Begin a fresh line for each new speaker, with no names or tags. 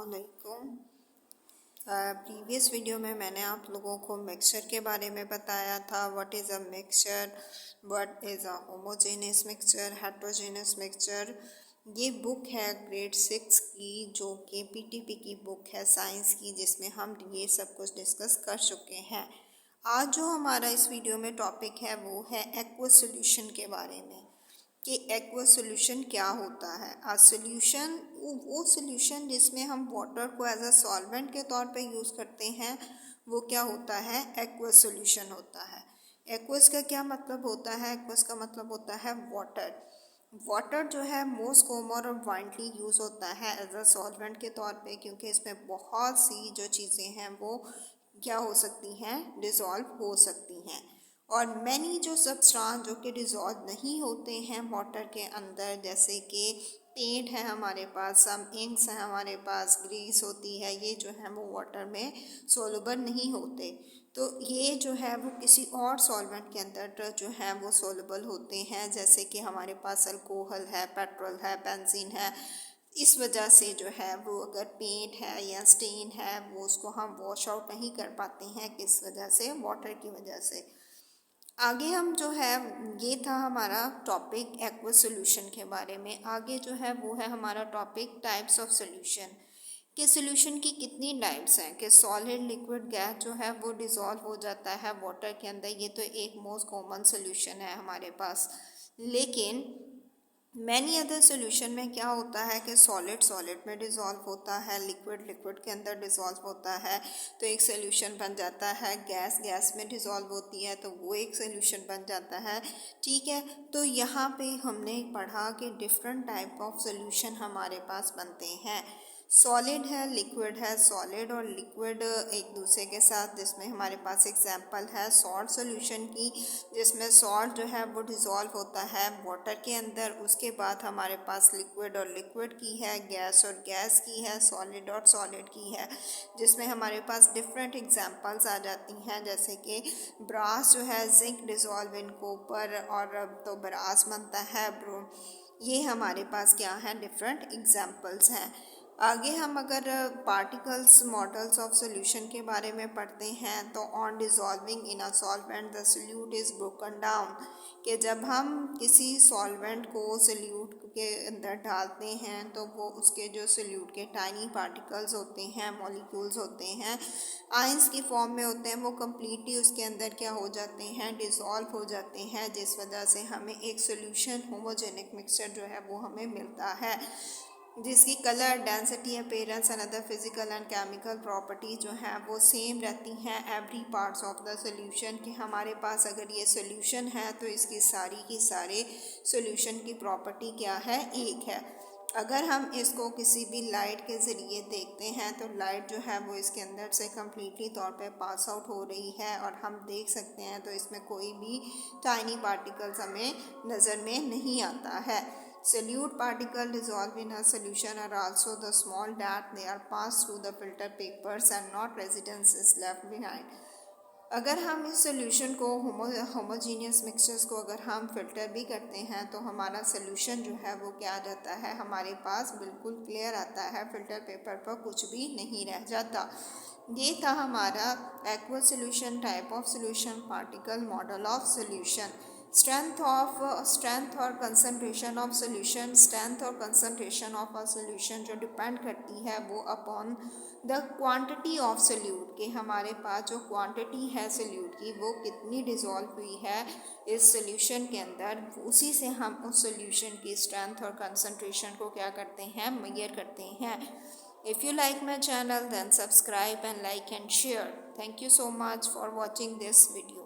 वालेकुम। Previous video में मैंने आप लोगों को मिक्सचर के बारे में बताया था। What is a mixture, what is a homogeneous mixture, heterogeneous mixture. ये बुक है ग्रेड 6 की, जो कि पीटीपी की बुक है साइंस की, जिसमें हम ये सब कुछ डिस्कस कर चुके हैं। आज जो हमारा इस वीडियो में टॉपिक है वो है एक्वस सॉल्यूशन के बारे में, कि एक्वस सॉल्यूशन क्या होता है। आ सॉल्यूशन वो सॉल्यूशन जिसमें हम वाटर को एज अ सॉल्वेंट के तौर पे यूज़ करते हैं, वो क्या होता है, एक्वस सॉल्यूशन होता है। एक्वस का क्या मतलब होता है? एक्वस का मतलब होता है वाटर। वाटर जो है मोस्ट कॉमन और वाइडली यूज़ होता है एज अ सॉल्वेंट के तौर पे, क्योंकि इसमें बहुत सी जो चीज़ें हैं वो क्या हो सकती हैं, डिज़ोल्व हो सकती हैं। और मैनी जो सब्सटेंस जो कि डिज़ोल्व नहीं होते हैं वाटर के अंदर, जैसे कि पेंट है हमारे पास, सम इंक्स हैं हमारे पास, ग्रीस होती है, ये जो है वो वाटर में सोलुबल नहीं होते। तो ये जो है वो किसी और सॉल्वेंट के अंदर जो है वो सोलुबल होते हैं, जैसे कि हमारे पास अल्कोहल है, पेट्रोल है, बेंजीन है। इस वजह से जो है वो अगर पेंट है या स्टेन है वो उसको हम वॉश आउट नहीं कर पाते हैं, किस वजह से, वाटर की वजह से। आगे हम जो है, ये था हमारा टॉपिक एक्वस सॉल्यूशन के बारे में। आगे जो है वो है हमारा टॉपिक टाइप्स ऑफ सॉल्यूशन, कि सॉल्यूशन की कितनी टाइप्स हैं, कि सॉलिड, लिक्विड, गैस जो है वो डिज़ोल्व हो जाता है वाटर के अंदर। ये तो एक मोस्ट कॉमन सॉल्यूशन है हमारे पास। लेकिन मैनी अदर सॉल्यूशन में क्या होता है कि सॉलिड सॉलिड में डिज़ोल्व होता है, लिक्विड लिक्विड के अंदर डिज़ोल्व होता है, तो एक सॉल्यूशन बन जाता है। गैस गैस में डिज़ोल्व होती है तो वो एक सॉल्यूशन बन जाता है। ठीक है, तो यहाँ पे हमने पढ़ा कि डिफरेंट टाइप ऑफ सॉल्यूशन हमारे पास बनते हैं। सॉलिड है, लिक्विड है, सॉलिड और लिक्विड एक दूसरे के साथ, जिसमें हमारे पास एग्जांपल है सॉल्ट सॉल्यूशन की, जिसमें सॉल्ट जो है वो डिज़ोल्व होता है वाटर के अंदर। उसके बाद हमारे पास लिक्विड और लिक्विड की है, गैस और गैस की है, सॉलिड और सॉलिड की है, जिसमें हमारे पास डिफरेंट एग्जांपल्स आ जाती हैं, जैसे कि ब्रास जो है, जिंक डिज़ोल्व इन कॉपर, और तो ब्रास बनता है ब्रो। ये हमारे पास क्या है, डिफरेंट एग्जांपल्स हैं। आगे हम अगर पार्टिकल्स मॉडल्स ऑफ सॉल्यूशन के बारे में पढ़ते हैं, तो on dissolving in a solvent the solute is broken down, कि जब हम किसी सॉल्वेंट को सोल्यूट के अंदर डालते हैं तो वो उसके जो सोल्यूट के टाइनी पार्टिकल्स होते हैं, मॉलिक्यूल्स होते हैं, आयंस की फॉर्म में होते हैं, वो कम्प्लीटली उसके अंदर क्या हो जाते हैं, डिज़ोल्व हो जाते हैं, जिस वजह से हमें एक सोल्यूशन होमोजेनिक मिक्सचर जो है वो हमें मिलता है, जिसकी colour, density, appearance and other physical and chemical properties जो हैं वो सेम रहती हैं every parts of the solution. कि हमारे पास अगर ये सॉल्यूशन है तो इसकी सारी की सारे सॉल्यूशन की प्रॉपर्टी क्या है, एक है। अगर हम इसको किसी भी लाइट के ज़रिए देखते हैं तो लाइट जो है वो इसके अंदर से कम्प्लीटली तौर पे पास आउट हो रही है, और हम देख सकते हैं तो इसमें कोई भी टाइनी पार्टिकल्स हमें नज़र में नहीं आता है। Solute particle dissolved in a solution are also the small that they are passed through the filter papers and not residence is left behind। अगर हम इस सोल्यूशन को होमोजीनियस मिक्सचर्स को अगर हम फिल्टर भी करते हैं तो हमारा सोल्यूशन जो है वो क्या आ जाता है, हमारे पास बिल्कुल क्लियर आता है, फिल्टर पेपर पर कुछ भी नहीं रह जाता। ये था हमारा aqueous solution, type of solution, particle model of solution. Strength और कंसंट्रेशन ऑफ सोल्यूशन, स्ट्रेंथ और कंसंट्रेशन ऑफ अ सोल्यूशन जो डिपेंड करती है वो upon the quantity of solute, कि हमारे पास जो क्वांटिटी है सोल्यूट की वो कितनी डिज़ोल्व हुई है इस सोल्यूशन के अंदर, उसी से हम उस सोल्यूशन की स्ट्रेंथ और कंसंट्रेशन को क्या करते हैं, मेजर करते हैं। If you like my channel then subscribe and like and share. Thank you so much for watching this video.